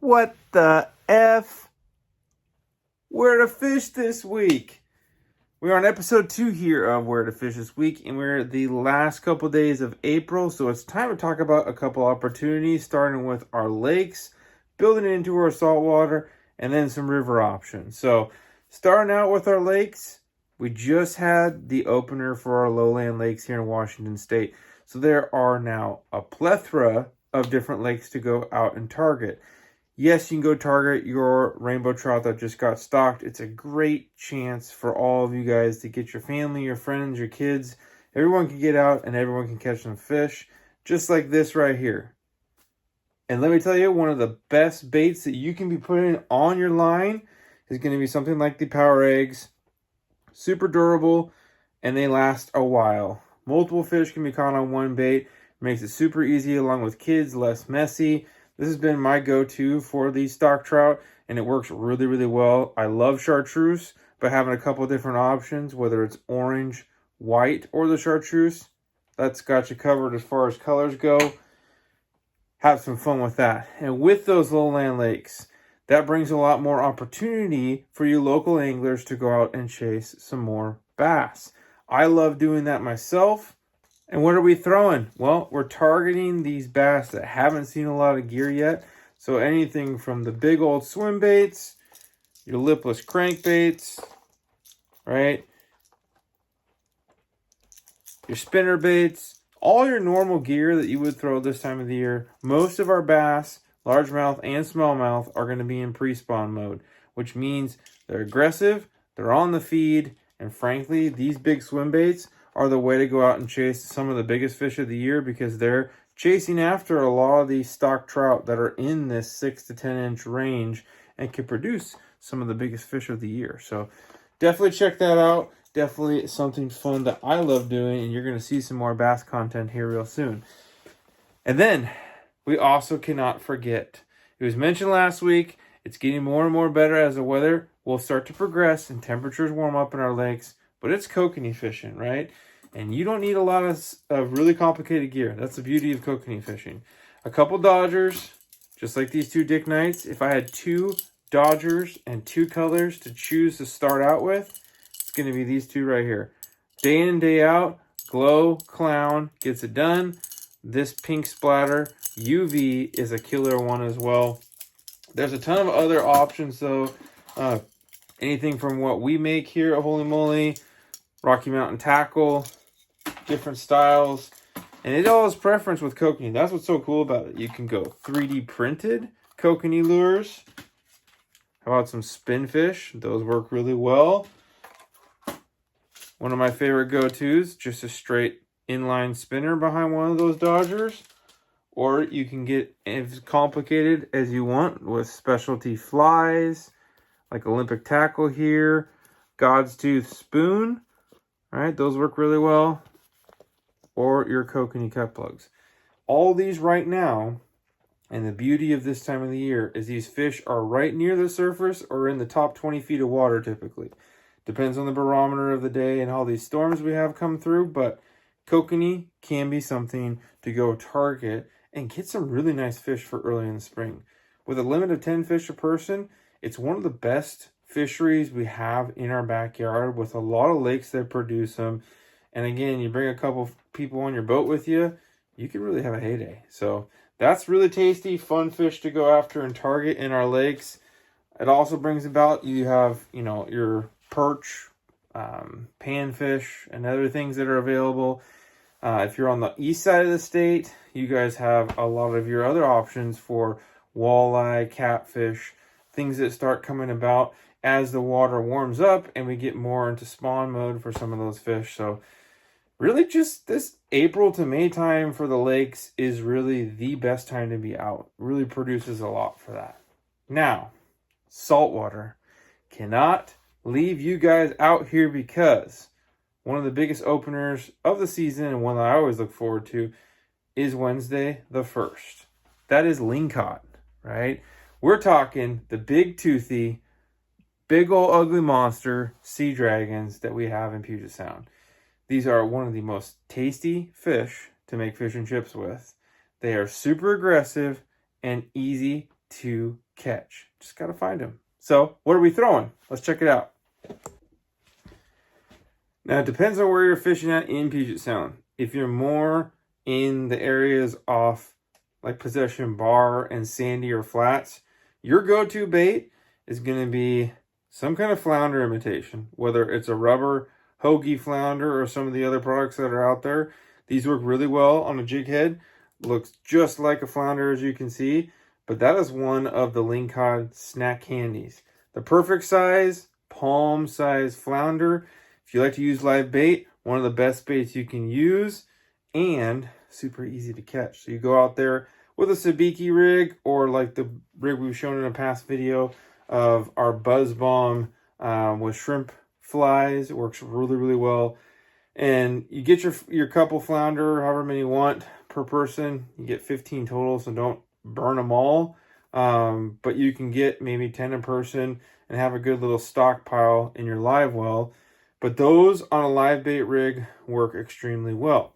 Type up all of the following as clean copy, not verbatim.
What the F? Where to fish this week? We're on episode 2 here of Where to Fish This Week, and we're the last couple days of April, so it's time to talk about a couple opportunities, starting with our lakes, building it into our saltwater, and then some river options. So, starting out with our lakes, we just had the opener for our lowland lakes here in Washington State. So there are now a plethora of different lakes to go out and target. Yes, you can go target your rainbow trout that just got stocked. It's a great chance for all of you guys to get your family, your friends, your kids. Everyone can get out and everyone can catch some fish, just like this right here. And let me tell you, one of the best baits that you can be putting on your line is going to be something like the Power Eggs. Super durable, and they last a while. Multiple fish can be caught on one bait. Makes it super easy along with kids, less messy. This has been my go-to for these stock trout, and it works really, really well. I love chartreuse, but having a couple different options, whether it's orange, white, or the chartreuse, that's got you covered as far as colors go. Have some fun with that. And with those lowland lakes, that brings a lot more opportunity for you local anglers to go out and chase some more bass. I love doing that myself. And what are we throwing? Well, we're targeting these bass that haven't seen a lot of gear yet. So anything from the big old swim baits, your lipless crankbaits, right? Your spinner baits, all your normal gear that you would throw this time of the year. Most of our bass, largemouth and smallmouth, are going to be in pre-spawn mode, which means they're aggressive, they're on the feed, and frankly, these big swim baits are the way to go out and chase some of the biggest fish of the year, because they're chasing after a lot of these stock trout that are in this 6 to 10 inch range and can produce some of the biggest fish of the year. So definitely check that out. Definitely something fun that I love doing, and you're going to see some more bass content here real soon. And then we also cannot forget, it was mentioned last week, it's getting more and more better as the weather will start to progress and temperatures warm up in our lakes. But it's kokanee fishing, right? And you don't need a lot of really complicated gear. That's the beauty of kokanee fishing. A couple Dodgers, just like these two Dick Knights. If I had 2 Dodgers and 2 colors to choose to start out with, it's going to be these two right here. Day in and day out, Glow Clown gets it done. This pink splatter UV is a killer one as well. There's a ton of other options though. Anything from what we make here at Holy Moly, Rocky Mountain Tackle, different styles, and it all is preference with kokanee. That's what's so cool about it. You can go 3D printed kokanee lures. How about some spin fish? Those work really well. One of my favorite go-tos, just a straight inline spinner behind one of those Dodgers. Or you can get as complicated as you want with specialty flies, like Olympic Tackle here, God's Tooth Spoon. All right, those work really well. Or your kokanee cut plugs. All these right now, and the beauty of this time of the year is these fish are right near the surface or in the top 20 feet of water typically. Depends on the barometer of the day and all these storms we have come through, but kokanee can be something to go target and get some really nice fish for early in the spring. With a limit of 10 fish a person, it's one of the best fisheries we have in our backyard, with a lot of lakes that produce them. And again, you bring a couple people on your boat with you, you can really have a heyday. So that's really tasty, fun fish to go after and target in our lakes. It also brings about, you have, your perch, panfish, and other things that are available. If you're on the east side of the state, you guys have a lot of your other options for walleye, catfish, things that start coming about as the water warms up and we get more into spawn mode for some of those fish. So really just this April to May time for the lakes is really the best time to be out. Really produces a lot for that. Now, saltwater. Cannot leave you guys out here, because one of the biggest openers of the season, and one that I always look forward to, is Wednesday the 1st. That is Lingcod, right? We're talking the big toothy, big old ugly monster sea dragons that we have in Puget Sound. These are one of the most tasty fish to make fish and chips with. They are super aggressive and easy to catch. Just got to find them. So what are we throwing? Let's check it out. Now, it depends on where you're fishing at in Puget Sound. If you're more in the areas off like Possession Bar and Sandy or Flats, your go-to bait is going to be some kind of flounder imitation, whether it's a rubber hoagie flounder or some of the other products that are out there. These work really well on a jig head. Looks just like a flounder, as you can see, but that is one of the Lingcod snack candies. The perfect size, palm size flounder. If you like to use live bait, one of the best baits you can use, and super easy to catch. So you go out there with a sabiki rig, or like the rig we've shown in a past video of our Buzz Bomb with shrimp flies. It works really, really well. And you get your couple flounder, however many you want per person. You get 15 total, so don't burn them all. But you can get maybe 10 a person and have a good little stockpile in your live well. But those on a live bait rig work extremely well.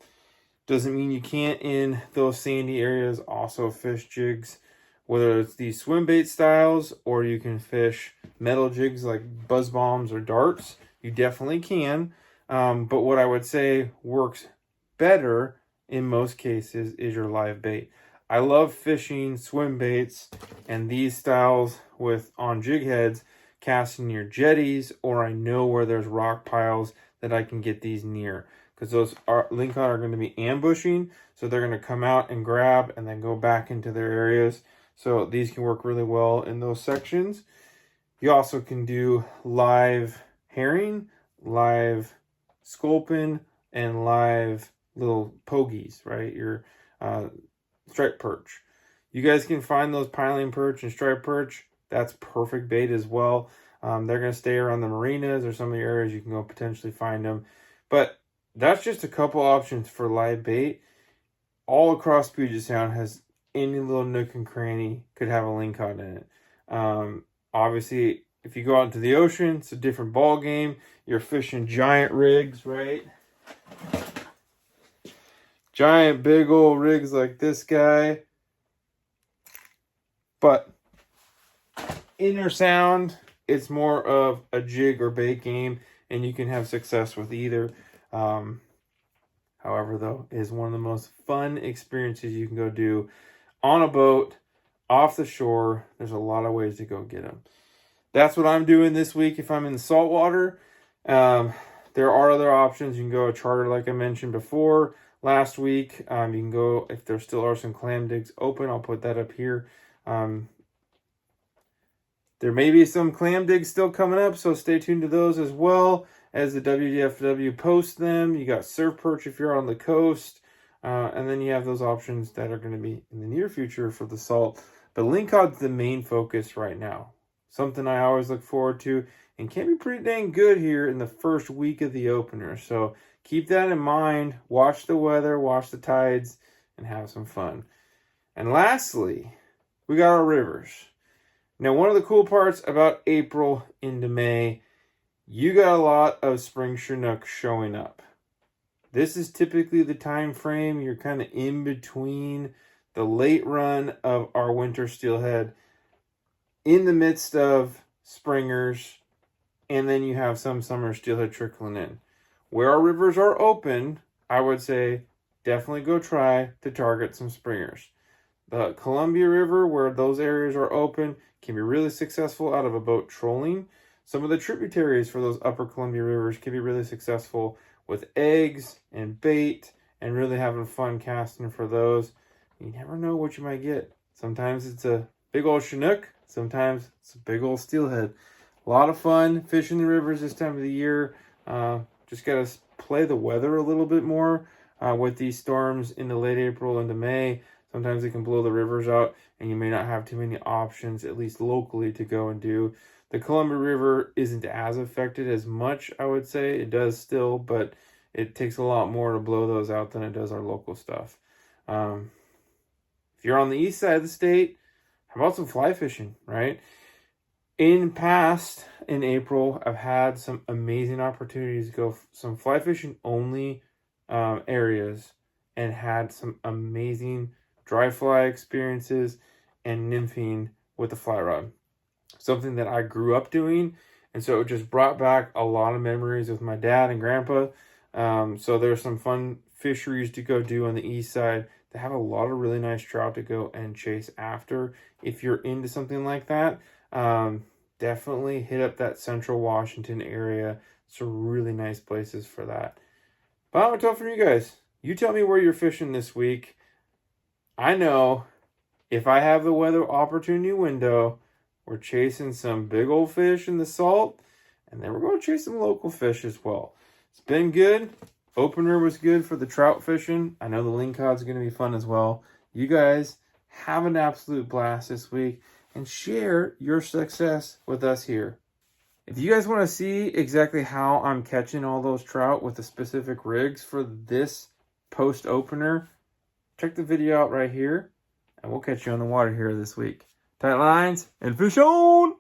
Doesn't mean you can't, in those sandy areas, also fish jigs, whether it's these swim bait styles or you can fish metal jigs like buzz bombs or darts. You definitely can. But what I would say works better in most cases is your live bait. I love fishing swim baits and these styles on jig heads, casting near jetties, or I know where there's rock piles that I can get these near. Because those Lingcod are going to be ambushing, so they're going to come out and grab and then go back into their areas. So these can work really well in those sections. You also can do live herring, live sculpin, and live little pogies, right? Your striped perch. You guys can find those piling perch and striped perch. That's perfect bait as well. They're going to stay around the marinas or some of the areas you can go potentially find them. But that's just a couple options for live bait. All across Puget Sound has any little nook and cranny could have a Lingcod in it. Obviously, if you go out into the ocean, it's a different ball game. You're fishing giant rigs, right? Giant, big old rigs like this guy. But inner sound, it's more of a jig or bait game, and you can have success with either. However, though, it is one of the most fun experiences you can go do on a boat, off the shore. There's a lot of ways to go get them. That's what I'm doing this week if I'm in the saltwater. There are other options. You can go a charter like I mentioned before last week. You can go, if there still are some clam digs open, I'll put that up here. There may be some clam digs still coming up, so stay tuned to those as well as the WDFW posts them. You got surf perch if you're on the coast. And then you have those options that are going to be in the near future for the salt. But Lingcod's the main focus right now. Something I always look forward to and can be pretty dang good here in the first week of the opener. So keep that in mind. Watch the weather, watch the tides, and have some fun. And lastly, we got our rivers. Now, one of the cool parts about April into May, you got a lot of spring Chinook showing up. This is typically the time frame you're kind of in between the late run of our winter steelhead, in the midst of springers, and then you have some summer steelhead trickling in. Where our rivers are open, I would say definitely go try to target some springers. The Columbia River, where those areas are open, can be really successful out of a boat trolling. Some of the tributaries for those upper Columbia rivers can be really successful with eggs and bait and really having fun casting for those. You never know what you might get. Sometimes it's a big old Chinook. Sometimes it's a big old steelhead. A lot of fun fishing the rivers this time of the year. Just got to play the weather a little bit more with these storms in the late April into May. Sometimes it can blow the rivers out and you may not have too many options, at least locally, to go and do. The Columbia River isn't as affected as much, I would say. It does still, but it takes a lot more to blow those out than it does our local stuff. If you're on the east side of the state, how about some fly fishing, right? In April, I've had some amazing opportunities to go some fly fishing only areas and had some amazing dry fly experiences and nymphing with the fly rod. Something that I grew up doing, and so it just brought back a lot of memories with my dad and grandpa. So there's some fun fisheries to go do on the east side. They have a lot of really nice trout to go and chase after. If you're into something like that, definitely hit up that Central Washington area. Some really nice places for that. But I'm gonna tell from you guys. You tell me where you're fishing this week. I know if I have the weather opportunity window, we're chasing some big old fish in the salt, and then we're going to chase some local fish as well. It's been good. Opener was good for the trout fishing. I know the Lingcod's going to be fun as well. You guys have an absolute blast this week and share your success with us here. If you guys want to see exactly how I'm catching all those trout with the specific rigs for this post opener, check the video out right here, and we'll catch you on the water here this week. Tight lines and fish on!